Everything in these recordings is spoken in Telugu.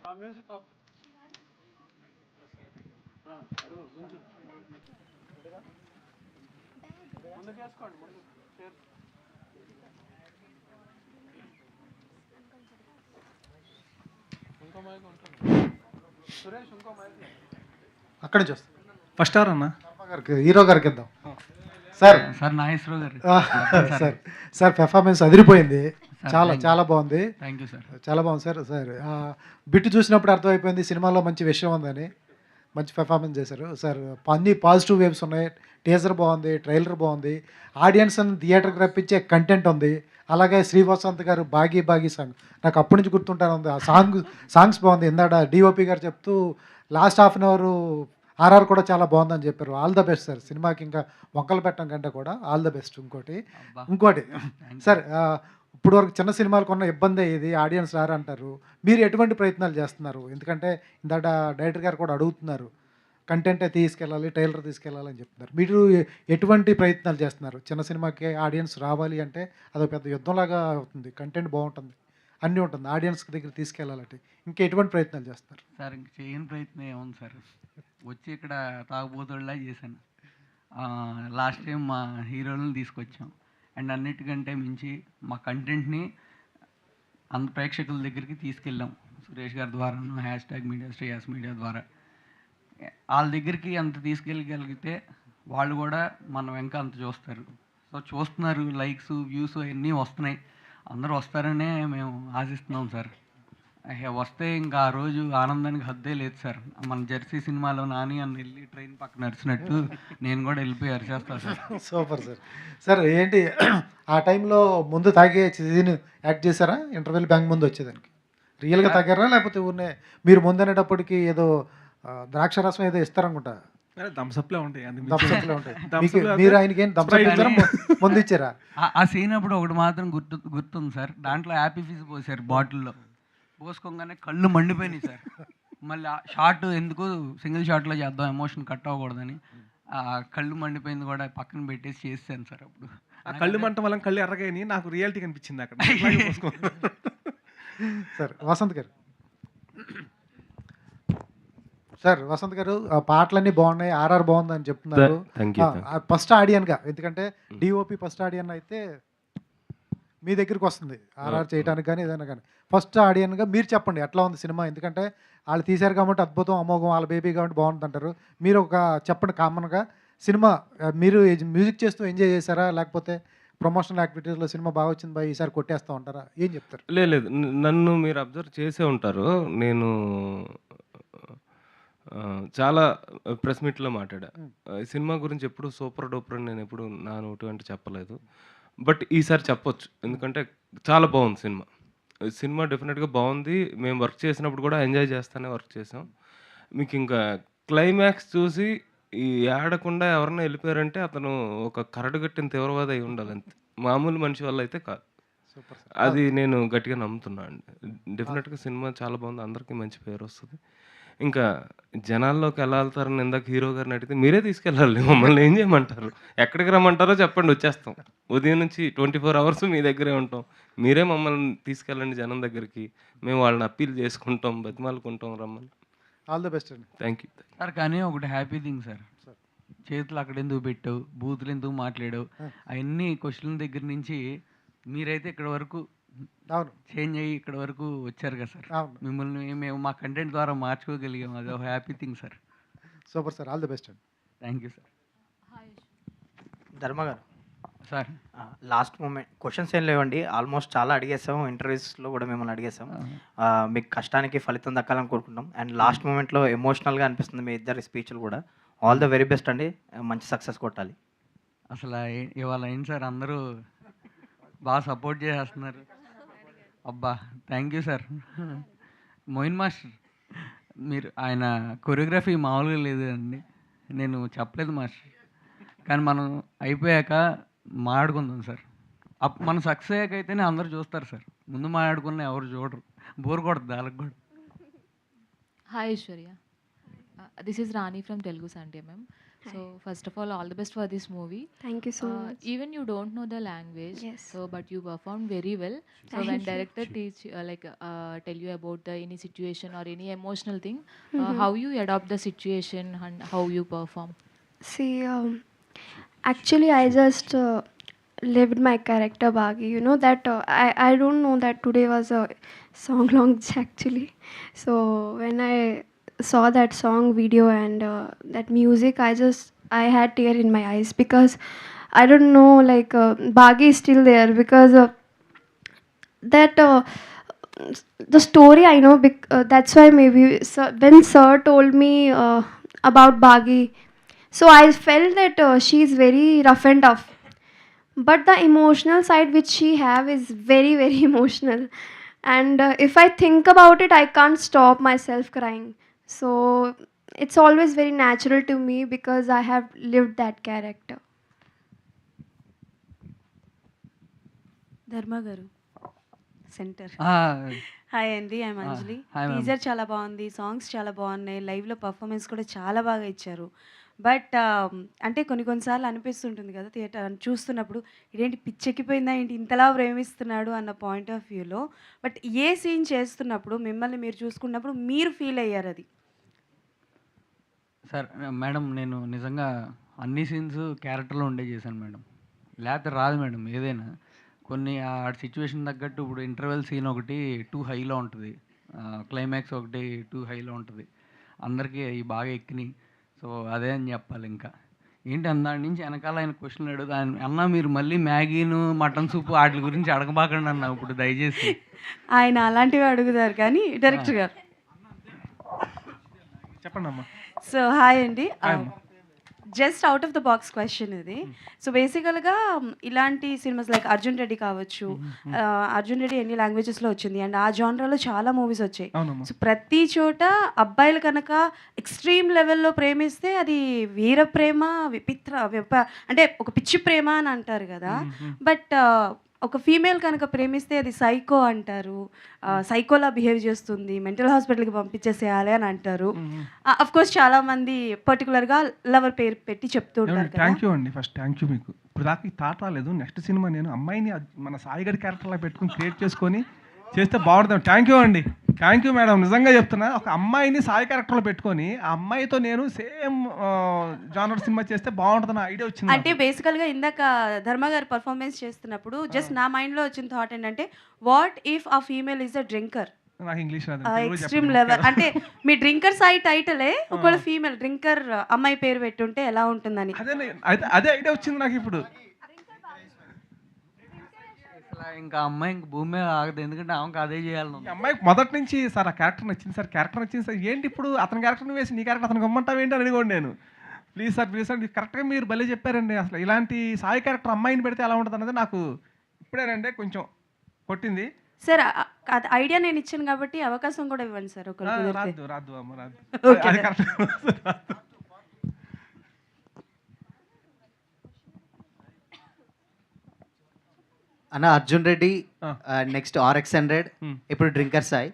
అక్కడి నుంచి వస్తాం. ఫస్ట్ అవర్ అన్న గారికి హీరో గారికి ఇద్దాం. సార్ సార్ నాగేశ్వరరావు గారు. సార్ సార్ పెర్ఫార్మెన్స్ అదిరిపోయింది. చాలా Thank you. చాలా బాగుంది. Thank you sir. చాలా బాగుంది సార్. సార్ బిట్ చూసినప్పుడు అర్థమైపోయింది సినిమాలో మంచి విషయం ఉందని. మంచి పెర్ఫార్మెన్స్ చేశారు సార్. అన్ని పాజిటివ్ వేవ్స్ ఉన్నాయి. టీజర్ బాగుంది, ట్రైలర్ బాగుంది, ఆడియన్స్ థియేటర్కి రప్పించే కంటెంట్ ఉంది. అలాగే శ్రీవసంత్ గారు బాగీ బాగీ సాంగ్ నాకు అప్పటి నుంచి గుర్తుంటాను ఉంది. ఆ సాంగ్స్ బాగుంది. ఇందాడ డిఓపి గారు చెప్తూ last half an hour RR కూడా చాలా బాగుందని చెప్పారు. All the best sir. సినిమాకి ఇంకా వంకలు పెట్టడం కంటే కూడా ఆల్ ద బెస్ట్. ఇంకోటి సార్, ఇప్పుడు వరకు చిన్న సినిమాలకు ఉన్న ఇబ్బంది ఇది, ఆడియన్స్ రారంటారు. మీరు ఎటువంటి ప్రయత్నాలు చేస్తున్నారు? ఎందుకంటే ఇందాక డైరెక్టర్ గారు కూడా అడుగుతున్నారు, కంటెంటే తీసుకెళ్ళాలి, ట్రైలర్ తీసుకెళ్ళాలని చెప్తున్నారు. మీరు ఎటువంటి ప్రయత్నాలు చేస్తున్నారు? చిన్న సినిమాకి ఆడియన్స్ రావాలి అంటే అదొక పెద్ద యుద్ధంలాగా అవుతుంది. కంటెంట్ బాగుంటుంది, అన్నీ ఉంటుంది, ఆడియన్స్ దగ్గర తీసుకెళ్ళాలంటే ఇంకా ఎటువంటి ప్రయత్నాలు చేస్తున్నారు? సార్ ఇంక చేయని ప్రయత్నం ఏముంది సార్, వచ్చి ఇక్కడ తాగుబోతుల్లా చేశాను. లాస్ట్ టైం మా హీరోలను తీసుకొచ్చాం. అండ్ అన్నిటికంటే మించి మా కంటెంట్ని అంత ప్రేక్షకుల దగ్గరికి తీసుకెళ్ళాం. సురేష్ గారి ద్వారా, #మీడియా శ్రేయాస్ మీడియా ద్వారా వాళ్ళ దగ్గరికి అంత తీసుకెళ్ళగలిగితే వాళ్ళు కూడా మన వెంక అంత చూస్తారు. సో చూస్తున్నారు, లైక్స్ వ్యూస్ అవన్నీ వస్తున్నాయి. అందరూ వస్తారనే మేము ఆశిస్తున్నాం సార్. వస్తే ఇంకా ఆ రోజు ఆనందానికి హద్దే లేదు సార్. మన జెర్సీ సినిమాలో నాని అని వెళ్ళి ట్రైన్ పక్కన నడిచినట్టు నేను కూడా వెళ్ళిపోయి అరిచేస్తాను సార్. Super sir. సార్ ఏంటి ఆ టైంలో ముందు తాగే సీన్ యాక్ట్ చేశారా? ఇంటర్వెల్ బ్యాంక్ ముందు వచ్చేదానికి రియల్గా తాగారా, లేకపోతే ఊరినే మీరు ముందు అనేటప్పటికి ఏదో ద్రాక్ష రసం ఏదో ఇస్తారనుకుంటా, థమ్స్అప్లో ఉంటాయి. థమ్స్అప్లో ఉంటాయి. మీరు ఆయనకి ఏం థమ్స్అప్ ఇచ్చారా, ముందు ఇచ్చారా? ఆ సీన్ అప్పుడు ఒకటి మాత్రం గుర్తుంది సార్. దాంట్లో హ్యాపీ ఫీజ్ పోసారు బాటిల్లో. పోసుకోగానే కళ్ళు మండిపోయినాయి సార్. మళ్ళీ ఆ షార్ట్ ఎందుకు సింగిల్ షాట్లో చేద్దాం, ఎమోషన్ కట్ అవ్వకూడదని ఆ కళ్ళు మండిపోయింది కూడా పక్కన పెట్టేసి చేసాను సార్. అప్పుడు ఆ కళ్ళు మంట వల్ల కళ్ళు ఎర్రగాయని నాకు రియాలిటీ కనిపించింది అక్కడ. సార్ వసంత్ గారు, సార్ వసంత్ గారు పాటలన్నీ బాగున్నాయి, ఆర్ఆర్ బాగుందని చెప్తున్నారు. ఫస్ట్ ఆడియన్గా, ఎందుకంటే డిఓపి ఫస్ట్ ఆడియన్ అయితే మీ దగ్గరికి వస్తుంది ఆర్ఆర్ చేయడానికి కానీ ఏదైనా కానీ. ఫస్ట్ ఆడియన్గా మీరు చెప్పండి ఎట్లా ఉంది సినిమా. ఎందుకంటే వాళ్ళు తీశారు కాబట్టి అద్భుతం, అమోఘం, వాళ్ళ బేబీ కాబట్టి బాగుంటుంది అంటారు. మీరు ఒక చెప్పండి కామన్గా సినిమా. మీరు మ్యూజిక్ చేస్తూ ఎంజాయ్ చేశారా, లేకపోతే ప్రమోషనల్ యాక్టివిటీస్లో సినిమా బాగా వచ్చింది బాయ్ ఈసారి కొట్టేస్తూ ఉంటారా, ఏం చెప్తారు? లేదు, నన్ను మీరు అబ్జర్వ్ చేసే ఉంటారు. నేను చాలా ప్రెస్ మీట్లో మాట్లాడా. ఈ సినిమా గురించి ఎప్పుడు సూపర్ డూపర్ అని నేను ఎప్పుడు నా నోటి అంటే చెప్పలేదు. బట్ ఈసారి చెప్పొచ్చు, ఎందుకంటే చాలా బాగుంది సినిమా. సినిమా డెఫినెట్గా బాగుంది. మేము వర్క్ చేసినప్పుడు కూడా ఎంజాయ్ చేస్తానే వర్క్ చేసాం. మీకు ఇంకా క్లైమాక్స్ చూసి ఈ ఆడకుండా ఎవరన్నా వెళ్ళిపోయారంటే అతను ఒక కరడుగట్టిన తీవ్రవాది అయి ఉండాలి, అంతే. మామూలు మనిషి వల్ల అయితే కాదు. అది నేను గట్టిగా నమ్ముతున్నాను అండి. డెఫినెట్గా సినిమా చాలా బాగుంది, అందరికీ మంచి పేరు వస్తుంది. ఇంకా జనాల్లోకి ఎలా వెళ్తారని ఇందాక హీరో గారిని అడిగితే మీరే తీసుకెళ్ళాలి, మమ్మల్ని ఏం చేయమంటారు, ఎక్కడికి రమ్మంటారో చెప్పండి, వచ్చేస్తాం. ఉదయం నుంచి 24 hours మీ దగ్గరే ఉంటాం. మీరే మమ్మల్ని తీసుకెళ్ళండి జనం దగ్గరికి, మేము వాళ్ళని అప్పీల్ చేసుకుంటాం, బతిమాలుకుంటాం, రమ్మని. ఆల్ ద బెస్ట్ అండి. Thank you sir. కానీ ఒకటి హ్యాపీ థింగ్ సార్, చేతులు అక్కడ ఎందుకు పెట్టావు, బూతులు ఎందుకు మాట్లాడావు, అవన్నీ క్వశ్చన్ల దగ్గర నుంచి మీరైతే ఇక్కడ వరకు చేంజ్ అయ్యి ఇక్కడ వరకు వచ్చారు కదా సార్. మిమ్మల్ని మేము మా కంటెంట్ ద్వారా మార్చుకోగలిగాం, అది ఒక happy thing sir. Super sir, all the best అండి. Thank you sir. ధర్మ గారు సార్, లాస్ట్ మూమెంట్ క్వశ్చన్స్ ఏం లేవండి, ఆల్మోస్ట్ చాలా అడిగేసాం, ఇంటర్వ్యూస్లో కూడా మిమ్మల్ని అడిగేసాం. మీకు కష్టానికి ఫలితం దక్కాలని కోరుకుంటాం. అండ్ లాస్ట్ మూమెంట్లో ఎమోషనల్గా అనిపిస్తుంది మీ ఇద్దరి స్పీచ్లు కూడా. ఆల్ ద వెరీ బెస్ట్ అండి, మంచి సక్సెస్ కొట్టాలి. అసలు ఇవాళ ఏంటి సార్, అందరూ బాగా సపోర్ట్ చేసేస్తున్నారు. అబ్బా thank you sir. Moin master, మీరు ఆయన కొరియోగ్రఫీ మామూలుగా లేదు అండి, నేను చెప్పలేదు మాస్టర్. కానీ మనం అయిపోయాక మాట్లాడుకుందాం సార్. మనం సక్సెస్ అయ్యాకైతేనే అందరూ చూస్తారు సార్, ముందు మాట్లాడుకున్న ఎవరు చూడరు, బోర్ కొడుతుంది వాళ్ళకి కూడా. Hi Aishwarya, this is Rani from Telugu Sunday ma'am. So first of all the best for this movie. Thank you so much. Even you don't know the language, Yes. so but you performed very well. So Thank when you. director teach tell you about the any situation or any emotional thing, Mhm. how you adopt the situation and how you perform. See, actually, I just lived my character Bagi. You know that I don't know that today was a song launch actually. So when I saw that song video and that music, I had tear in my eyes because I don't know like Bagi is still there because that the story I know. That's why maybe when Sir told me about Bagi, so I felt that she's very rough and tough, but the emotional side which she have is very very emotional, and if I think about it, I can't stop myself crying. So it's always very natural to me because I have lived that character. ధర్మ గారు సెంటర్ Ah, హాయ్ అండి I'm ah, Anjali hi ma'am. Teaser చాలా బాగుంది సాంగ్స్ చాలా బాగున్నాయి లైవ్లో పర్ఫార్మెన్స్ కూడా చాలా బాగా ఇచ్చారు బట్ అంటే కొన్నిసార్లు అనిపిస్తుంటుంది కదా థియేటర్ చూస్తున్నప్పుడు ఇదేంటి పిచ్చెక్కిపోయిందా ఏంటి ఇంతలా ప్రేమిస్తున్నాడు అన్న పాయింట్ ఆఫ్ వ్యూలో బట్ ఏ సీన్ చేస్తున్నప్పుడు మిమ్మల్ని మీరు చూసుకున్నప్పుడు మీరు ఫీల్ అయ్యారు అది సార్ మేడం నేను నిజంగా అన్ని సీన్స్ క్యారెక్టర్లో ఉండే చేశాను మేడం, లేకపోతే రాదు మేడం ఏదైనా. కొన్ని ఆ సిచ్యువేషన్ తగ్గట్టు ఇప్పుడు ఇంటర్వెల్ సీన్ ఒకటి టూ హైలో ఉంటుంది, క్లైమాక్స్ ఒకటి టూ హైలో ఉంటుంది, అందరికీ అవి బాగా ఎక్కినాయి. సో అదే అని చెప్పాలి. ఇంకా ఏంటి దాని నుంచి వెనకాల ఆయన క్వశ్చన్ అడుగుతా అన్న మీరు మళ్ళీ మ్యాగీను మటన్ సూప్ వాటి గురించి అడగబాకండి అన్న ఇప్పుడు దయచేసి. ఆయన అలాంటివి అడుగుతారు కానీ డైరెక్టర్ గారు. చెప్పండి అమ్మా. సో హాయ్ అండి, Hi అమ్మా. Just out of the box question ఇది. సో బేసికల్గా ఇలాంటి సినిమాస్ లైక్ అర్జున్ రెడ్డి కావచ్చు, అర్జున్ రెడ్డి ఎన్ని లాంగ్వేజెస్లో వచ్చింది అండ్ ఆ జానరాలో చాలా మూవీస్ వచ్చాయి. అవునమ్మా. సో ప్రతి చోట అబ్బాయిలు కనుక ఎక్స్ట్రీమ్ లెవెల్లో ప్రేమిస్తే అది వీర ప్రేమ అంటే ఒక పిచ్చి ప్రేమ అని అంటారు కదా. బట్ ఒక ఫీమేల్ కనుక ప్రేమిస్తే అది సైకో అంటారు, సైకోలా బిహేవ్ చేస్తుంది, మెంటల్ హాస్పిటల్కి పంపించేసేయాలి అని అంటారు. అఫ్ కోర్స్ చాలా మంది పర్టికులర్గా లవర్ పేరు పెట్టి చెప్తూ ఉంటారు కదా. థ్యాంక్ యూ అండి, ఫస్ట్ థ్యాంక్ యూ మీకు. ఇప్పుడు దాకా ఈ థాట్ రాలేదు. నెక్స్ట్ సినిమా నేను అమ్మాయిని మన సాయి గారి క్యారెక్టర్లా పెట్టుకుని క్రియేట్ చేసుకొని చేస్తే బాగుంటుంది. థ్యాంక్ యూ అండి, థ్యాంక్ యూ మేడం. నిజంగా చెప్తున్నా, ఒక అమ్మాయిని సాయి క్యారెక్టర్లో పెట్టుకొని ఆ అమ్మాయితో నేను సేమ్ జానర్ సినిమా చేస్తే బాగుంటుంది ఐడియా వచ్చింది. అంటే బేసికల్గా ఇందాక ధర్మ గారు పర్ఫార్మెన్స్ చేస్తున్నప్పుడు జస్ట్ నా మైండ్లో వచ్చిన థాట్ ఏంటంటే వాట్ ఇఫ్ ఆ ఫీమేల్ ఈజ్ అ డ్రింకర్, నాకు ఇంగ్లీష్ ఎక్స్ట్రీమ్ లెవెల్. అంటే మీ డ్రింకర్ సైడ్ టైటిలే ఒకవేళ ఫీమేల్ డ్రింకర్ అమ్మాయి పేరు పెట్టుంటే ఎలా ఉంటుందని. అదే ఐడియా వచ్చింది నాకు ఇప్పుడు. ఇంకా అమ్మాయి ఇంక భూమి మీద ఆగదు, ఎందుకంటే ఆమెకు అదే చేయాలని ఈ ఉంది. అమ్మాయికి మొదటి నుంచి సార్ ఆ క్యారెక్టర్ నచ్చింది సార్, క్యారెక్టర్ నచ్చింది సార్. ఏంటి ఇప్పుడు అతని క్యారెక్టర్ని వేసి నీ క్యారెక్టర్ అతనికి ఇమ్మంటావు ఏంటి అని అడిగోండి నేను. ప్లీజ్ సార్ కరెక్ట్గా మీరు భలే చెప్పారండి. అసలు ఇలాంటి సాయి క్యారెక్టర్ అమ్మాయిని పెడితే ఎలా ఉంటుంది అన్నది నాకు ఇప్పుడేనండి కొంచెం కొట్టింది. సార్ ఐడియా నేను ఇచ్చాను కాబట్టి అవకాశం కూడా ఇవ్వండి సార్. ఒకరు రాదు అమ్మ రాదు. Okay, అది కరెక్ట్. అన్న అర్జున్ రెడ్డి నెక్స్ట్ RX100 ఇప్పుడు డ్రింకర్ సాయి.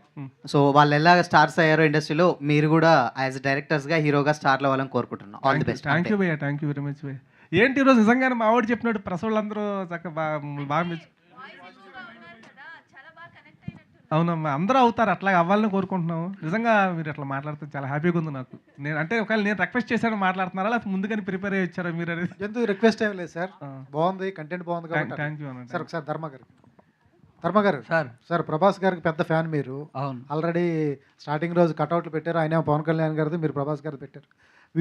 సో వాళ్ళు ఎలాగ స్టార్స్ అయ్యారో ఇండస్ట్రీలో మీరు కూడా యాజ్ డైరెక్టర్స్గా హీరోగా స్టార్ట్ అవ్వాలని కోరుకుంటున్నాం. All the best. Thank you భయ్యా, థ్యాంక్ యూ వెరీ మచ్ భయ్య. ఏంటి ఈరోజు నిజంగానే మా వాడు చెప్పినట్టు ప్రెస్ వాళ్ళందరూ చక్కగా బాగా అవునమ్మా, అందరూ అవుతారు, అట్లా అవ్వాలని కోరుకుంటున్నాము. నిజంగా మీరు అట్లా మాట్లాడితే చాలా హ్యాపీగా ఉంది నాకు. నేను అంటే ఒకవేళ నేను రిక్వెస్ట్ చేశాను మాట్లాడుతున్నారా లేకపోతే ముందుగానే ప్రిపేర్ అయ్యి వచ్చారా మీరు అనేది? ఎందుకు రిక్వెస్ట్ ఏం లేదు సార్, బాగుంది, కంటెంట్ బాగుంది కాబట్టి. థ్యాంక్ యూ అన్న. సార్ ఒకసారి ధర్మ గారు సార్ ప్రభాస్ గారికి పెద్ద ఫ్యాన్ మీరు. అవును, ఆల్రెడీ స్టార్టింగ్ రోజు కట్అవుట్లు పెట్టారు, ఆయన పవన్ కళ్యాణ్ గారిది, మీరు ప్రభాస్ గారిది పెట్టారు.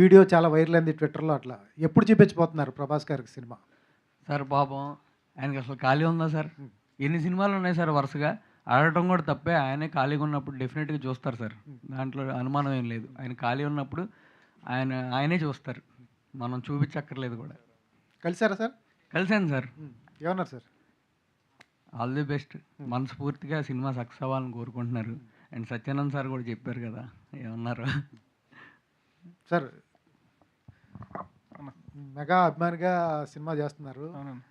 వీడియో చాలా వైరల్ అయింది ట్విట్టర్లో. అట్లా ఎప్పుడు చూపించబోతున్నారు ప్రభాస్ గారికి సినిమా? సార్ పాపం ఆయనకి అసలు ఖాళీ ఉందా సార్? ఎన్ని సినిమాలు ఉన్నాయి సార్ వరుసగా, ఆడటం కూడా తప్పే. ఆయనే ఖాళీగా ఉన్నప్పుడు డెఫినెట్గా చూస్తారు సార్, దాంట్లో అనుమానం ఏం లేదు. ఆయన ఖాళీ ఉన్నప్పుడు ఆయనే చూస్తారు, మనం చూపించక్కర్లేదు కూడా. కలిసారా సార్? కలిసాను సార్. ఏమన్నారు సార్? ఆల్ ది బెస్ట్, మనస్ఫూర్తిగా సినిమా సక్సెస్ అవ్వాలని కోరుకుంటున్నారు. అండ్ సత్యానంద్ సార్ కూడా చెప్పారు కదా ఏమన్నారు. సార్ మెగా అభిమానిగా సినిమా చేస్తున్నారు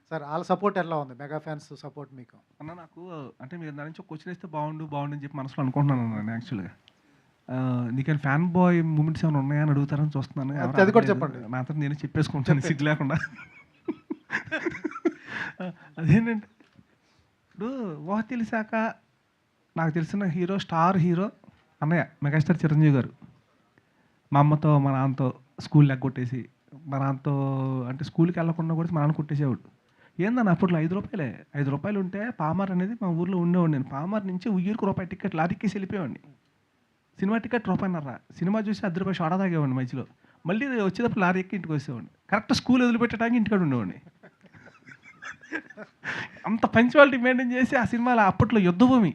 సార్, వాళ్ళ సపోర్ట్ ఎలా ఉంది? మెగా ఫ్యాన్స్ సపోర్ట్ మీకు? అన్న నాకు అంటే మీరు దాని నుంచి క్వశ్చన్ ఇస్తే బాగుండు అని చెప్పి మనసులో అనుకుంటున్నాను నేను యాక్చువల్గా. నీకని ఫ్యాన్ బాయ్ మూమెంట్స్ ఏమైనా ఉన్నాయా అని అడుగుతారని చూస్తున్నాను. ఎవరు అది కూడా అడగలేదు. చెప్పండి. నా అంతట నేను చెప్పేసుకుంటాను సిగ్గు లేకుండా. అదేంటంటే ఇప్పుడు ఊహ తెలిసాక నాకు తెలిసిన హీరో, స్టార్ హీరో అన్నయ్య మెగాస్టార్ చిరంజీవి గారు. మా అమ్మతో మా నాన్నతో స్కూల్ ఎగ్గొట్టేసి, మా నాన్నతో అంటే స్కూల్కి వెళ్ళకుండా కూడా మా నాన్న కొట్టేసేవాడు. ఏందన్న అప్పట్లో 5 రూపాయలే, 5 రూపాయలు ఉంటే పామార్ అనేది మా ఊర్లో ఉండేవాడు. నేను పామార్ నుంచి ఉయ్యూరుకు రూపాయి టికెట్ లారీకేసి వెళ్ళిపోయేవాడిని. సినిమా టికెట్ రూపాయన్నర. సినిమా చూసి 10 రూపాయలు షోడా తాగేవాడిని మధ్యలో. మళ్ళీ వచ్చేటప్పుడు లారీ ఎక్కి ఇంటికి వచ్చేవాడిని. కరెక్ట్ స్కూల్ వదిలిపెట్టడానికి ఇంటికాడ ఉండేవాడిని. అంత పంచువాలిటీ మెయింటైన్ చేసి ఆ సినిమాలో అప్పట్లో యుద్ధభూమి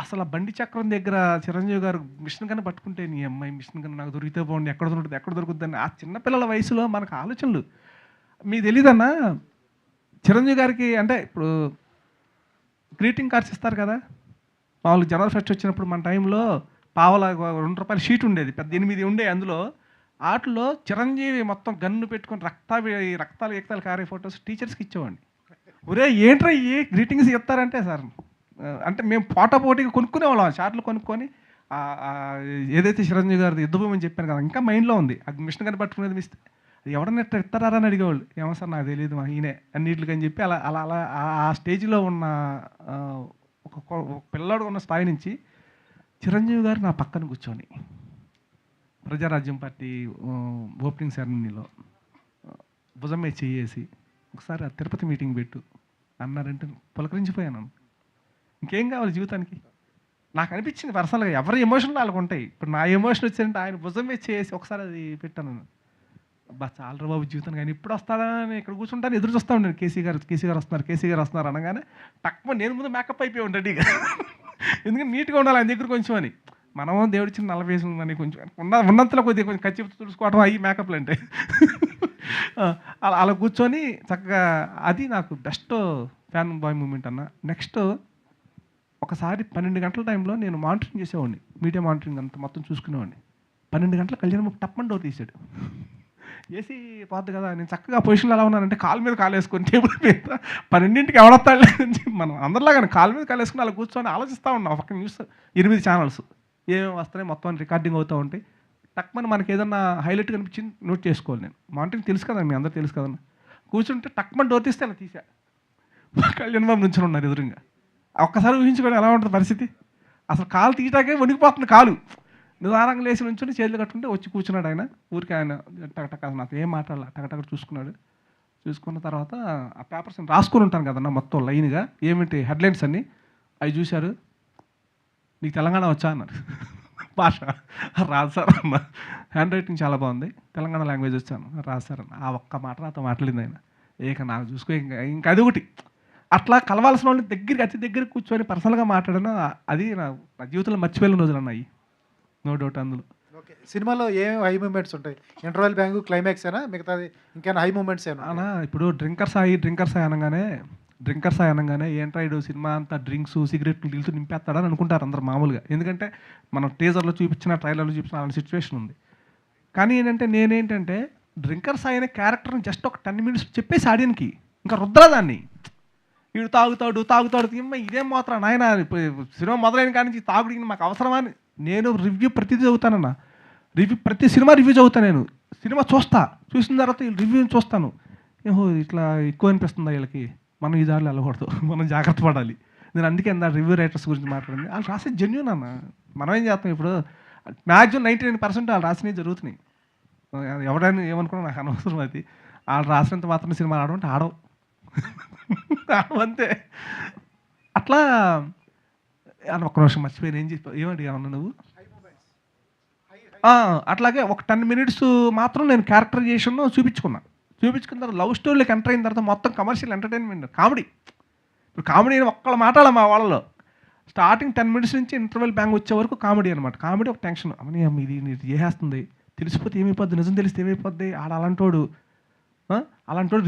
అసలు ఆ బండి చక్రం దగ్గర చిరంజీవి గారు మిషన్ గన్ పట్టుకుంటే, నీ అమ్మాయి మిషన్ గన్ నాకు దొరికితే బాగుంది, ఎక్కడ దొరుకుతుందని ఆ చిన్నపిల్లల వయసులో మనకు ఆలోచనలు. మీకు తెలీదన్నా చిరంజీవి గారికి అంటే ఇప్పుడు గ్రీటింగ్ కార్డ్స్ ఇస్తారు కదా, మామూలు జనవరి ఫస్ట్ వచ్చినప్పుడు మన టైంలో పావలా 2 రూపాయల షీట్ ఉండేది, పెద్ద 8 ఉండే. అందులో ఆటలో చిరంజీవి మొత్తం గన్ను పెట్టుకొని రక్తాలు ఎక్తాలు కారే ఫొటోస్ టీచర్స్కి ఇచ్చేవాడిని. ఒరే ఏంట్రా ఏ గ్రీటింగ్స్ ఇస్తారంటే సార్ అంటే మేము పోటీగా కొనుక్కునేవాళ్ళం, షార్ట్లు కొనుక్కొని ఏదైతే చిరంజీవి గారిది యుద్ధభూమి అని చెప్పాను కదా, ఇంకా మైండ్లో ఉంది. ఆ మిషన్ కని పట్టుకునేది మిస్తే ఎవరన్నా ఎట్లా ఇస్తారా అని అడిగేవాళ్ళు. ఏమో సార్ నాకు తెలియదు, ఈయనే అన్నిటికి అని చెప్పి అలా అలా అలా ఆ స్టేజ్లో ఉన్న ఒక పిల్లాడు ఉన్న స్థాయి నుంచి చిరంజీవి గారు నా పక్కన కూర్చొని ప్రజారాజ్యం పార్టీ ఓపెనింగ్ సెరమనీలో భుజం మీద చేసి ఒకసారి ఆ తిరుపతి మీటింగ్ పెట్టు అన్నారంటే పులకరించిపోయాను. ఇంకేం కావాలి జీవితానికి? నాకు అనిపించింది పర్సనల్గా, ఎవరి ఎమోషన్లు వాళ్ళకు ఉంటాయి. ఇప్పుడు నా ఎమోషన్ వచ్చిందంటే ఆయన భుజం మీద చేసి ఒకసారి అది పెట్టాను. బా చాలా బాబు జీవితానికి ఆయన ఇప్పుడు వస్తాడని ఇక్కడ కూర్చుంటాను, ఎదురు చూస్తూ ఉంటాను. కేసీ గారు వస్తున్నారు అనగానే తక్కువ నేను ముందు మేకప్ అయిపోయి ఉంటాడు ఇక. ఎందుకంటే నీట్గా ఉండాలి ఆయన దగ్గర కొంచెం అని. మనం దేవుడిచ్చిన 40 వయసు అని కొంచెం ఉన్నంతలో కొద్దిగా కొంచెం ఖర్చు తుడుచుకోవడం అయ్యి మేకప్లు అంటే అలా కూర్చొని చక్కగా అది నాకు బెస్ట్ ఫ్యాన్ బాయ్ మూమెంట్ అన్న. నెక్స్ట్ ఒకసారి 12 గంటల టైంలో నేను మానిటరింగ్ చేసేవాడిని, మీడియా మానిటరింగ్ అంతా మొత్తం చూసుకునేవాడిని. 12 గంటల కళ్యాణ్ టప్పని డోర్ తీసాడు. ఏసీ పోద్ది కదా, నేను చక్కగా పొజిషన్లో ఎలా ఉన్నానంటే కాలు మీద కాలు వేసుకొని టేబుల్ మీద 12ంటికి ఎవడొస్తాడు మనం అందరిలాగానే కాలు మీద కాలు వేసుకుని అలా కూర్చొని ఆలోచిస్తూ ఉన్నాం. ఒక న్యూస్ 8 ఛానల్స్ ఏమేమి వస్తున్నాయి మొత్తం రికార్డింగ్ అవుతూ ఉంటాయి. టక్మని మనకి ఏదన్నా హైలైట్ కనిపించింది నోట్ చేసుకోవాలి. నేను మానిటరింగ్ తెలుసు కదా, మీ అందరూ తెలుసు కదన్నా. కూర్చుంటే టక్మని డోర్ తీస్తే అలా తీసా, కళ్యాణ్ బాబు నుంచి ఉన్నారు ఎదురుగా. ఒక్కసారి ఊహించుకోండి ఎలా ఉంటుంది పరిస్థితి. అసలు కాలు తీయటాకే వణికిపోతుంది కాలు. నిదానంగా లేచి నుంచుని చేతులు కట్టుకుంటే వచ్చి కూర్చున్నాడు ఆయన. ఊరికి ఆయన టకటక నాతో ఏం మాట్లాడాలి టకటక చూసుకున్నాడు. చూసుకున్న తర్వాత ఆ పేపర్స్ రాసుకొని ఉంటాను కదన్నా మొత్తం లైన్గా, ఏమిటి హెడ్లైన్స్ అన్నీ అవి చూశారు. నీకు తెలంగాణ వచ్చా అన్నారు. భాష రాదు సార్ అన్న. హ్యాండ్ రైటింగ్ చాలా బాగుంది, తెలంగాణ లాంగ్వేజ్ వచ్చాను. రాదు సార్ అన్న. ఆ ఒక్క మాట నాతో మాట్లాడింది ఆయన. నాకు చూసుకో ఇంకా అది ఒకటి. అట్లా కలవాల్సిన వాళ్ళని అతి దగ్గర కూర్చొని పర్సనల్గా మాట్లాడాను. అది నా జీవితంలో మర్చిపోయిన రోజులు అన్నాయి, నో డౌట్ అందులో. ఓకే, సినిమాలో ఏమేమి హై మూమెంట్స్ ఉంటాయి? ఇంటర్వెల్ బ్యాంకు, క్లైమాక్స్ అయినా మిగతాది ఇంకేమైనా హై మూమెంట్స్ అయినా? అన్నా ఇప్పుడు డ్రింకర్ సాయి అనగానే ఏంట్రా ఇడు సినిమా అంతా డ్రింక్స్ సిగరెట్లు డీల్స్ నింపేస్తాడని అనుకుంటారు అందరు మామూలుగా. ఎందుకంటే మనం టీజర్లో చూపించిన ట్రైలర్లో చూపించిన అలాంటి సిచ్యువేషన్ ఉంది. కానీ నేనేంటంటే డ్రింకర్ సాయి అనే క్యారెక్టర్ని జస్ట్ ఒక 10 minutes చెప్పేసి ఆడియన్కి ఇంకా రుద్రా దాన్ని. వీడు తాగుతాడు ఇదేం మాత్రం నాయన సినిమా మొదలైన కానీ నుంచి తాగుడికి మాకు అవసరమా అని నేను రివ్యూ ప్రతిదీ చదువుతానన్న. ప్రతి సినిమా రివ్యూ చదువుతాను నేను. సినిమా చూసిన తర్వాత రివ్యూని చూస్తాను. ఏహో ఇట్లా ఎక్కువ అనిపిస్తుంది వీళ్ళకి, మనం ఈ దారిలో వెళ్ళకూడదు, మనం జాగ్రత్త పడాలి. నేను అందుకే రివ్యూ రైటర్స్ గురించి మాట్లాడింది. వాళ్ళు రాసేది జెన్యూన్ అన్న. మనం ఏం చేస్తాం ఇప్పుడు మ్యాక్సిమం 99% వాళ్ళు రాసినవి జరుగుతున్నాయి. ఎవరైనా ఏమనుకున్నా నాకు అనవసరం. అది వాళ్ళు రాసినంత మాత్రం సినిమా ఆడమంటే ఆడవు అంతే. అట్లా ఒక్క నిమిషం మర్చిపోయాను, ఏం చెప్పి ఏమడిగావు నువ్వు? అట్లాగే ఒక 10 minutes మాత్రం నేను క్యారెక్టరైజేషన్ చూపించుకున్న తర్వాత లవ్ స్టోరీలోకి ఎంటర్ అయిన తర్వాత మొత్తం కమర్షియల్ ఎంటర్టైన్మెంట్ కామెడీ. ఇప్పుడు కామెడీ ఒక్కళ్ళు మాట్లాడాలి మా వాళ్ళలో. స్టార్టింగ్ 10 minutes నుంచి ఇంటర్వెల్ బ్యాంక్ వచ్చే వరకు కామెడీ అనమాట. కామెడీ ఒక టెన్షన్, అమ్మని ఇది చేసేస్తుంది, తెలిసిపోతే ఏమైపోద్ది, నిజం తెలిస్తే ఏమైపోద్ది, అలాంటోడు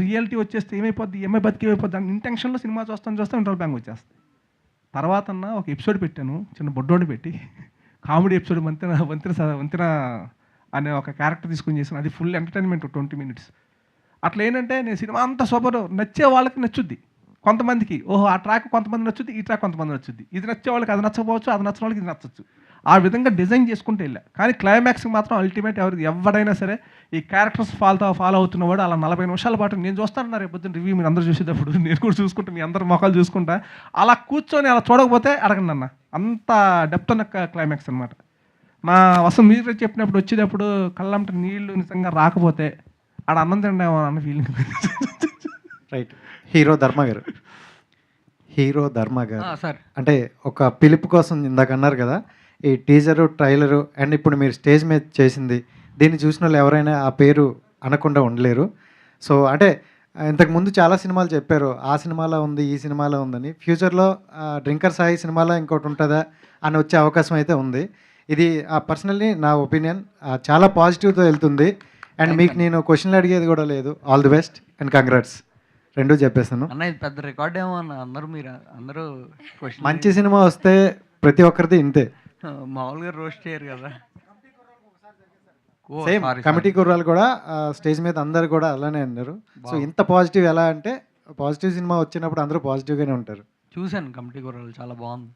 రియాలిటీ వచ్చేస్తే ఏమైపోద్ది, ఏమై బతికి ఏమైపోద్ది అని ఇంటెన్షన్లో సినిమా చూస్తాను ఇంటర్వెల్ బ్యాంక్ వచ్చేస్తుంది. తర్వాత ఒక ఎపిసోడ్ పెట్టాను, చిన్న బొడ్డోని పెట్టి కామెడీ ఎపిసోడ్ వంతెన అనే ఒక క్యారెక్టర్ తీసుకొని చేసాను. అది ఫుల్ ఎంటర్టైన్మెంట్ 20 minutes. అట్లా ఏంటంటే నేను సినిమా అంతా సూపర్, నచ్చే వాళ్ళకి నచ్చుద్ది కొంతమందికి, ఓహో ఆ ట్రాక్ కొంతమంది నచ్చుద్ది, ఈ ట్రాక్ కొంతమంది నచ్చుద్ది, ఇది నచ్చే వాళ్ళకి అది నచ్చకపోవచ్చు, అది నచ్చిన వాళ్ళకి ఇది నచ్చచ్చు. ఆ విధంగా డిజైన్ చేసుకుంటూ వెళ్ళా. కానీ క్లైమాక్స్కి మాత్రం అల్టిమేట్ ఎవరైనా సరే ఈ క్యారెక్టర్స్ ఫాలో అవుతున్నవాడు అలా 40 నిమిషాల పాటు నేను చూస్తాను రేపు పొద్దున్న రివ్యూ మీరు అందరూ చూసేటప్పుడు నేను కూడా చూసుకుంటా, మీ అందరు మొఖాలు చూసుకుంటా, అలా కూర్చొని అలా చూడకపోతే అడగండి అన్న. అంత డెప్త్ ఉన్న క్లైమాక్స్ అనమాట. మా వసం మీరు చెప్పినప్పుడు వచ్చేటప్పుడు కళ్ళంట నీళ్లు నిజంగా రాకపోతే ఆడ అన్నం తిండేమో అన్న ఫీలింగ్. రైట్. హీరో ధర్మ గారు సార్ అంటే ఒక పిలుపు కోసం ఇందాక అన్నారు కదా, ఈ టీజరు ట్రైలరు అండ్ ఇప్పుడు మీరు స్టేజ్ మీద చేసింది, దీన్ని చూసిన వాళ్ళు ఎవరైనా ఆ పేరు అనకుండా ఉండలేరు. సో అంటే ఇంతకుముందు చాలా సినిమాలు చెప్పారు, ఆ సినిమాలో ఉంది ఈ సినిమాలో ఉందని. ఫ్యూచర్లో డ్రింకర్ సాయి సినిమాలో ఇంకోటి ఉంటుందా అని వచ్చే అవకాశం అయితే ఉంది. ఇది పర్సనల్లీ నా ఒపీనియన్ చాలా పాజిటివ్తో వెళ్తుంది. అండ్ మీకు నేను క్వశ్చన్లు అడిగేది కూడా లేదు. All the best and congrats రెండూ చెప్పేస్తాను. అన్న ఇది పెద్ద రికార్డ్ ఏమో అన్న, అందరూ క్వశ్చన్ మంచి సినిమా వస్తే ప్రతి ఒక్కరిది ఇంతే. మామూలుగా రోస్ట్ చేయరు కదా. ఓ, సేమ్ sorry, కమిటీ sorry. కుర్రాలు కూడా స్టేజ్ మీద అందరు కూడా అలానే అన్నారు. సో ఇంత పాజిటివ్ ఎలా అంటే పాజిటివ్ సినిమా వచ్చినప్పుడు అందరూ పాజిటివ్గానే ఉంటారు. చూశాను కమిటీ కూరలు, చాలా బాగుంది.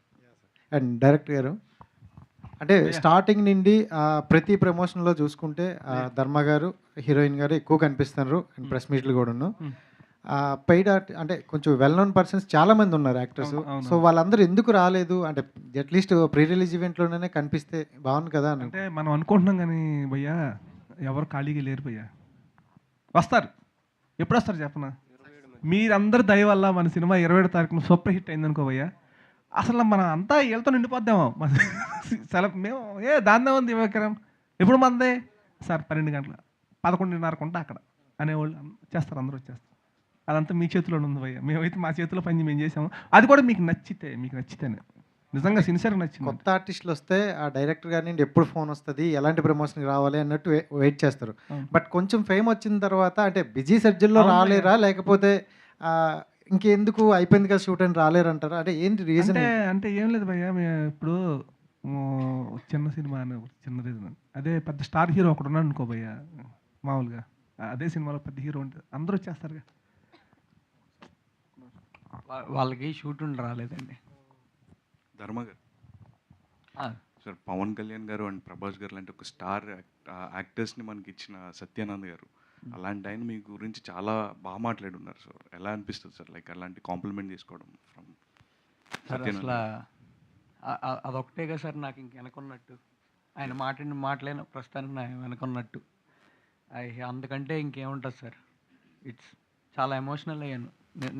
అండ్ డైరెక్టర్ గారు అంటే స్టార్టింగ్ నుండి ప్రతి ప్రమోషన్లో చూసుకుంటే ధర్మ గారు హీరోయిన్ గారు ఎక్కువ కనిపిస్తున్నారు. అండ్ ప్రెస్ మీట్లు కూడాను. పెయిడ్ అంటే కొంచెం వెల్ నోన్ పర్సన్స్ చాలా మంది ఉన్నారు యాక్టర్స్. సో వాళ్ళందరూ ఎందుకు రాలేదు అంటే అట్లీస్ట్ ప్రీ రిలీజ్ ఈవెంట్లోనే కనిపిస్తే బాగుంది కదా అని. అంటే మనం అనుకుంటున్నాం కానీ భయ్యా ఎవరు ఖాళీగా లేరు భయ్యా. వస్తారు. ఎప్పుడు వస్తారు చెప్పనా? మీరందరు దయ వల్ల మన సినిమా 27వ తారీఖున సూపర్ హిట్ అయిందనుకో భయ్యా, అసలు మనం అంతా వీళ్ళతో నిండిపోద్దామో. మేము దాన్నే ఉంది వివేకరం ఎప్పుడు మందే సార్ 12 గంటల 11:30 ఉంటా అక్కడ అనేవాళ్ళు చేస్తారు, అందరూ వచ్చేస్తారు. అదంతా మీ చేతిలోనే ఉంది భయ్య. మేమైతే మా చేతిలో పని మేము చేసాము. అది కూడా మీకు నచ్చితేనే నిజంగా సిన్సియర్గా నచ్చింది. కొత్త ఆర్టిస్టులు వస్తే ఆ డైరెక్టర్ గారి నుండి ఎప్పుడు ఫోన్ వస్తుంది, ఎలాంటి ప్రమోషన్కి రావాలి అన్నట్టు వెయిట్ చేస్తారు. బట్ కొంచెం ఫేమ్ వచ్చిన తర్వాత అంటే బిజీ షెడ్యూల్లో రాలేరా, లేకపోతే ఇంకెందుకు అయిపోయింది కదా షూట్ అని రాలేరు అంటారా? అంటే ఏంటి రీజన్? అంటే ఏం లేదు భయ్య, ఇప్పుడు చిన్న సినిమా అని చిన్న రీజన్. అదే పెద్ద స్టార్ హీరో ఒకడు ఉన్నాడు అనుకో భయ్య, మామూలుగా అదే సినిమాలో పెద్ద హీరో ఉంటుంది, అందరూ వచ్చేస్తారుగా. వాళ్ళకి షూట్ ఉండి రాలేదండి. ధర్మ గారు సార్, పవన్ కళ్యాణ్ గారు అండ్ ప్రభాస్ గారు లాంటి ఒక స్టార్ యాక్టర్స్ని మనకి ఇచ్చిన సత్యానంద్ గారు, అలాంటి ఆయన మీ గురించి చాలా బాగా మాట్లాడున్నారు. సో ఎలా అనిపిస్తుంది సార్, లైక్ అలాంటి కాంప్లిమెంట్ తీసుకోవడం ఫ్రమ్ సార్? అసలు అదొకటేగా సార్ నాకు ఇంక వెనకున్నట్టు, ఆయన మాటలేను ప్రస్తుతానికి నా వెనకున్నట్టు. అందుకంటే ఇంకేముంటుంది సార్. ఇట్స్ చాలా ఎమోషనల్ అయ్యాను.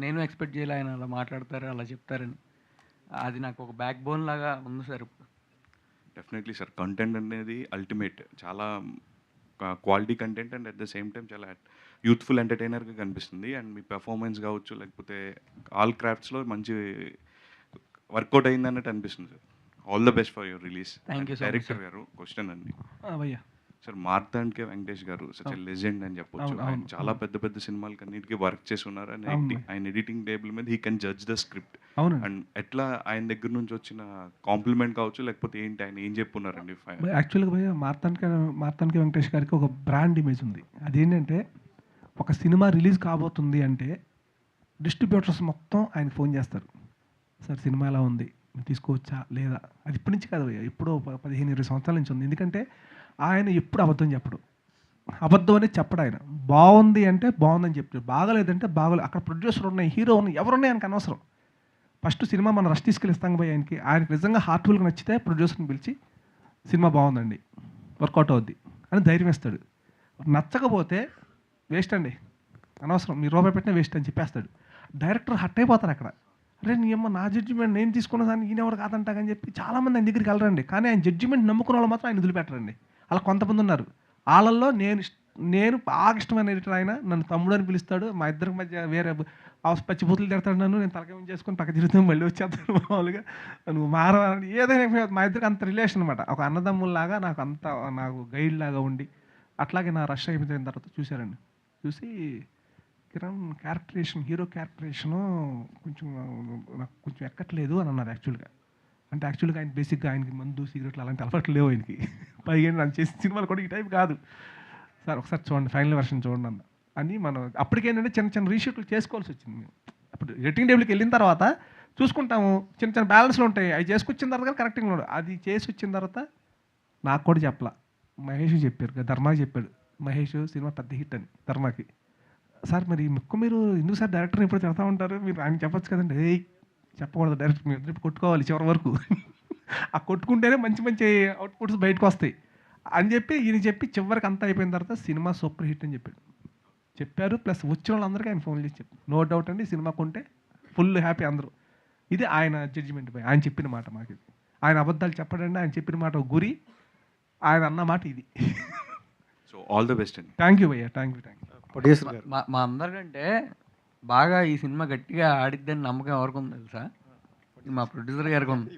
నేను ఎక్స్పెక్ట్ చేయలే ఆయన అలా మాట్లాడతారు, అలా చెప్తారని. అది నాకు ఒక బ్యాక్ బోన్ లాగా ఉంది సార్ ఇప్పుడు. డెఫినెట్లీ సార్, కంటెంట్ అనేది అల్టిమేట్, చాలా quality content and at the same time చాలా యూత్ఫుల్ ఎంటర్టైనర్గా కనిపిస్తుంది. అండ్ మీ పెర్ఫార్మెన్స్ కావచ్చు, లేకపోతే ఆల్ క్రాఫ్ట్స్లో మంచి వర్కౌట్ అయింది అన్నట్టు అనిపిస్తుంది sir. All the best for your release. Thank you. Director గారు క్వశ్చన్ అండి భయ్యా సార్, మార్తాండ్కే వెంకటేష్ గారు సచ్ లెజెండ్ అని చెప్పొచ్చు. ఆయన చాలా పెద్ద పెద్ద సినిమాలకి అన్నిటికీ వర్క్ చేసి ఉన్నారు. ఆయన ఎడిటింగ్ టేబుల్ మీద he can judge the script. And ఎట్లా ఆయన దగ్గర నుంచి వచ్చిన కాంప్లిమెంట్ కావచ్చు, లేకపోతే ఏంటి ఆయన ఏం చెప్పున్నారండి? యాక్చువల్గా భయ్య మార్తాండ్కే వెంకటేష్ గారికి ఒక బ్రాండ్ ఇమేజ్ ఉంది. అదేంటంటే ఒక సినిమా రిలీజ్ కాబోతుంది అంటే డిస్ట్రిబ్యూటర్స్ మొత్తం ఆయనకు ఫోన్ చేస్తారు, సార్ సినిమా ఎలా ఉంది, తీసుకోవచ్చా లేదా. అది ఇప్పటి నుంచి కాదు భయ్య, ఎప్పుడో 15-20 సంవత్సరాల నుంచి ఉంది. ఎందుకంటే ఆయన ఎప్పుడు అబద్ధం చెప్పడు, అబద్ధం అనేది చెప్పడు. ఆయన బాగుంది అంటే బాగుందని చెప్తాడు, బాగలేదంటే బాగలేదు. అక్కడ ప్రొడ్యూసర్ ఉన్నాయి, హీరో ఉన్నాయి, ఎవరున్నాయి ఆయనకు అనవసరం. ఫస్ట్ సినిమా మనం రష్ తీసుకెళ్ళిస్తాం పోయి ఆయనకి నిజంగా హార్ట్ఫుల్గా నచ్చితే ప్రొడ్యూసర్ని పిలిచి సినిమా బాగుందండి, వర్కౌట్ అవుద్ది అని ధైర్యం ఇస్తాడు. నచ్చకపోతే వేస్ట్ అండి, అనవసరం, మీరు రూపాయి పెట్టినా వేస్ట్ అని చెప్పేస్తాడు. డైరెక్టర్ హట్ అయిపోతారు అక్కడ. అరే నీ అమ్మ, నా జడ్జిమెంట్ నేను తీసుకున్న దాన్ని ఈయన ఎవరు కాదంటాగని చెప్పి చాలామంది ఆయన దగ్గరికి వెళ్ళరండి. కానీ ఆయన జడ్జిమెంట్ నమ్ముకున్న వాళ్ళు మాత్రం ఆయన వదిలిపెట్టరండి. అలా కొంతమంది ఉన్నారు. వాళ్ళల్లో నేను బాగా ఇష్టమైన ఎడిటర్ ఆయన, నన్ను తమ్ముడు అని పిలుస్తాడు. మా ఇద్దరి మధ్య వేరే పచ్చిబూతులు తిడతాడు నన్ను, నేను తలకేం చేసుకొని పక్క తిరుగుతాను, మళ్ళీ వచ్చేస్తాను మామూలుగా నువ్వు మారవాలని. ఏదైనా మా ఇద్దరికి అంత రిలేషన్ అనమాట, ఒక అన్నదమ్ముల్లాగా నాకు గైడ్ లాగా ఉండి. అట్లాగే నా రష్ అయిపోయిన తర్వాత చూశారండి. చూసి కిరణ్ క్యారెక్టరేషన్, హీరో క్యారెక్టరేషను నాకు కొంచెం ఎక్కట్లేదు అని అన్నారు. యాక్చువల్గా ఆయన బేసిక్గా ఆయనకి మందు సిగరెట్లు అలాంటి అలవాట్లు లేవు ఆయనకి. పైగా నన్ను చేసిన సినిమాలు కూడా ఈ టైప్ కాదు సార్, ఒకసారి చూడండి ఫైనల్ వెర్షన్ చూడండి అన్న అని. మనం అప్పటికేంటంటే చిన్న రీషూట్లు చేసుకోవాల్సి వచ్చింది. అప్పుడు ఎడిటింగ్ టేబుల్కి వెళ్ళిన తర్వాత చూసుకుంటాము. చిన్న చిన్న బ్యాలెన్స్లు ఉంటాయి, అవి చేసుకొచ్చిన తర్వాత కానీ కరెక్టింగ్ ఉండదు. అది చేసి వచ్చిన తర్వాత నాకు కూడా చెప్పలా, మహేష్ చెప్పారు, ధర్మాకి చెప్పాడు. మహేష్ సినిమా పెద్ద హిట్ అని ధర్మాకి. సార్ మరి మీరు ఎందుకు సార్ డైరెక్టర్ని ఎప్పుడు తిడతా ఉంటారు, మీరు ఆయన చెప్పొచ్చు కదండి. ఏయ్ చెప్పకూడదు, డైరెక్టర్ మీరు ఇద్దరు కొట్టుకోవాలి చివరి వరకు. ఆ కొట్టుకుంటేనే మంచి మంచి అవుట్పుట్స్ బయటకు వస్తాయి అని చెప్పి ఈయన చెప్పి చివరికి అంతా అయిపోయిన తర్వాత సినిమా సూపర్ హిట్ అని చెప్పారు. ప్లస్ వచ్చిన వాళ్ళందరికీ ఆయన ఫోన్ చేసి చెప్పారు, నో డౌట్ అండి సినిమా కొంటే ఫుల్ హ్యాపీ అందరూ. ఇది ఆయన జడ్జిమెంట్ పై ఆయన చెప్పిన మాట. మాకు ఇది ఆయన అబద్ధాలు చెప్పడండి, ఆయన చెప్పిన మాట ఒక గురి, ఆయన అన్న మాట ఇది. సో ఆల్ ద బెస్ట్ అండి. థ్యాంక్ యూ భయ్యా, థ్యాంక్ యూ. ప్రొడ్యూసర్ గారు మా అందరికంటే బాగా ఈ సినిమా గట్టిగా ఆడిద్దని నమ్మకం ఎవరికి ఉంది తెలుసా? మా ప్రొడ్యూసర్ గారికి ఉంది.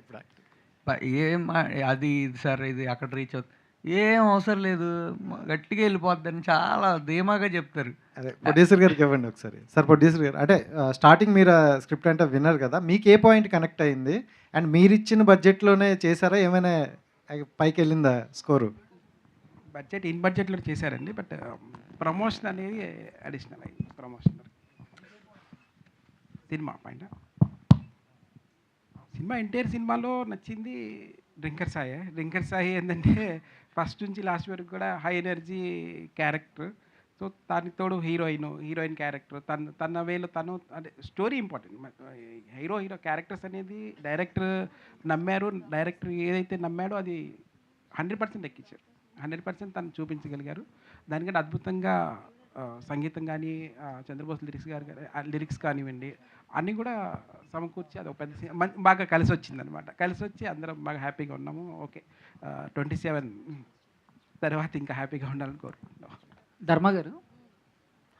అది ఇది సార్ ఇది అక్కడ రీచ్ అవుతుంది, ఏం అవసరం లేదు, గట్టిగా వెళ్ళిపోద్దని చాలా ధీమాగా చెప్తారు. అదే ప్రొడ్యూసర్ గారికి ఇవ్వండి ఒకసారి. సార్ ప్రొడ్యూసర్ గారు అంటే స్టార్టింగ్ మీరు స్క్రిప్ట్ అంటే విన్నారు కదా, మీకు ఏ పాయింట్ కనెక్ట్ అయింది అండ్ మీరు ఇచ్చిన బడ్జెట్లోనే చేశారా, ఏమైనా పైకి వెళ్ళిందా స్కోరు? బడ్జెట్ ఇన్ బడ్జెట్లో చేశారండి, బట్ ప్రమోషన్ అనేది అడిషనల్ అయింది. ప్రమోషన్ సినిమా పైన సినిమా ఎంటైర్ సినిమాలో నచ్చింది డ్రింకర్ సాయి ఏంటంటే ఫస్ట్ నుంచి లాస్ట్ వరకు కూడా హై ఎనర్జీ క్యారెక్టర్. సో దానికి తోడు హీరోయిన్ క్యారెక్టర్ తన వేలో తను అంటే స్టోరీ ఇంపార్టెంట్. హీరో క్యారెక్టర్స్ అనేది డైరెక్టర్ నమ్మారు, డైరెక్టర్ ఏదైతే నమ్మాడో అది 100% ఎక్కించారు, 100% తను చూపించగలిగారు. దానికంటే అద్భుతంగా సంగీతం కానీ చంద్రబోస్ లిరిక్స్ కానివ్వండి అన్నీ కూడా సమకూర్చి అది ఒక పెద్ద బాగా కలిసి వచ్చిందనమాట. కలిసి వచ్చి అందరం బాగా హ్యాపీగా ఉన్నాము. ఓకే 27 తర్వాత ఇంకా హ్యాపీగా ఉండాలని కోరుకుంటున్నాం. ధర్మ గారు,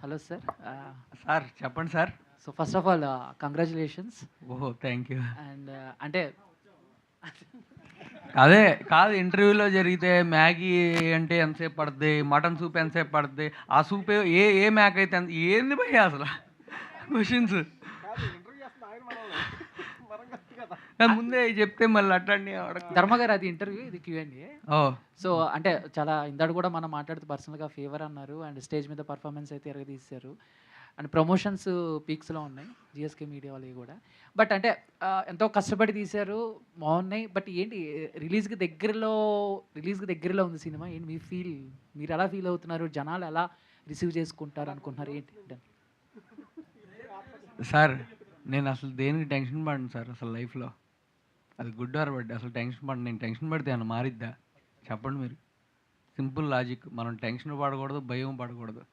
హలో సార్. సార్ చెప్పండి sir. So first of all congratulations. ఓహో థ్యాంక్ యూ. అండ్ అంటే అదే కాదు, ఇంటర్వ్యూలో జరిగితే మ్యాగీ అంటే ఎంతసేపు పడుతుంది, మటన్ సూప్ ఎంతసేపు పడుతుంది, ఆ సూప్ ఏ మ్యాక్ అయితే ఏంది భయ్యా అసలు క్వశ్చన్స్ ముందే చెప్తే మళ్ళీ అట్లాంటి ధర్మ గారు అది ఇంటర్వ్యూ, ఇది Q&A. సో అంటే చాలా ఇందాడు కూడా మనం మాట్లాడుతూ పర్సనల్గా ఫేవర్ అన్నారు అండ్ స్టేజ్ మీద పర్ఫార్మెన్స్ అయితే ఎరగదీశారు అండ్ ప్రమోషన్స్ పీక్స్లో ఉన్నాయి GSK మీడియా వాళ్ళవి కూడా. బట్ అంటే ఎంతో కష్టపడి తీశారు, బాగున్నాయి. బట్ ఏంటి రిలీజ్కి దగ్గరలో ఉంది సినిమా, ఏంటి మీరు ఎలా ఫీల్ అవుతున్నారు, జనాలు ఎలా రిసీవ్ చేసుకుంటారు అనుకుంటున్నారు ఏంటి? సార్ నేను అసలు దేనికి టెన్షన్ పడను సార్ అసలు లైఫ్లో. అది గుడ్ ఆర్ బడ్ అసలు టెన్షన్ పడను. నేను టెన్షన్ పడితే అన్న మారిద్దా చెప్పండి మీరు? Simple logic. మనం టెన్షన్ పడకూడదు, భయం పడకూడదు.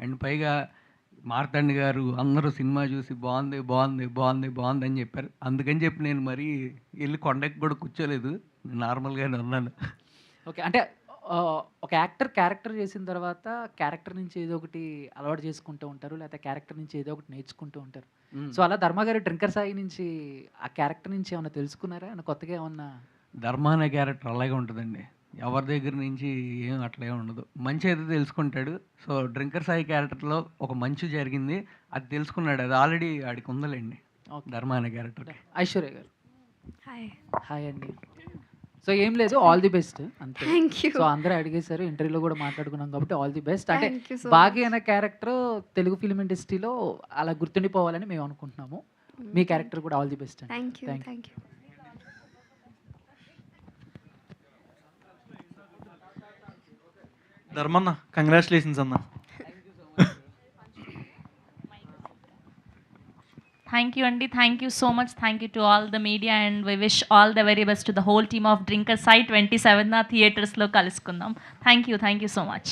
అండ్ పైగా మార్తండ్ గారు అందరూ సినిమా చూసి బాగుంది బాగుంది బాగుంది బాగుంది అని చెప్పారు. అందుకని చెప్పి నేను మరీ వెళ్ళి కొండకి కూడా కూర్చోలేదు, నార్మల్గానే ఉన్నాను. ఓకే, అంటే ఒక యాక్టర్ క్యారెక్టర్ చేసిన తర్వాత క్యారెక్టర్ నుంచి ఏదో ఒకటి అలవాటు చేసుకుంటూ ఉంటారు, లేకపోతే క్యారెక్టర్ నుంచి ఏదో ఒకటి నేర్చుకుంటూ ఉంటారు. సో అలా ధర్మ గారు డ్రింకర్ సాయి నుంచి ఆ క్యారెక్టర్ నుంచి ఏమన్నా తెలుసుకున్నారా, ఏమన్నా కొత్తగా ఏమన్నా? ధర్మ అనే క్యారెక్టర్ అలాగే ఉంటుందండి, ఎవరి దగ్గర నుంచి ఏం అట్లే ఉండదు. మంచి అయితే తెలుసుకుంటాడు. సో డ్రింకర్ సాయి క్యారెక్టర్లో ఒక మంచి జరిగింది, అది తెలుసుకున్నాడు. అది ఆల్రెడీ ఆడికి ఉందలేండి ధర్మ అనే క్యారెక్టర్. ఐశ్వర్య గారు హాయ్ అండి. సో ఏం లేదు, ఆల్ ది బెస్ట్ అంతే. సో అందరూ అడిగేశారు, ఇంటర్వ్యూలో కూడా మాట్లాడుకున్నాం కాబట్టి ఆల్ ది బెస్ట్. అంటే భాగ్య అనే క్యారెక్టర్ తెలుగు ఫిల్మ్ ఇండస్ట్రీలో అలా గుర్తుండిపోవాలని మేము అనుకుంటున్నాము. మీ క్యారెక్టర్ కూడా ఆల్ ది బెస్ట్ అండి. Thank you. ధర్మన్న కంగ్రాచులేషన్స్ అన్న. Thank you, Andy. Thank you so much. Thank you to all the media and we wish all the very best to the whole team of Drinker Sai 27th theaters lo kalusukundam. Thank you so much.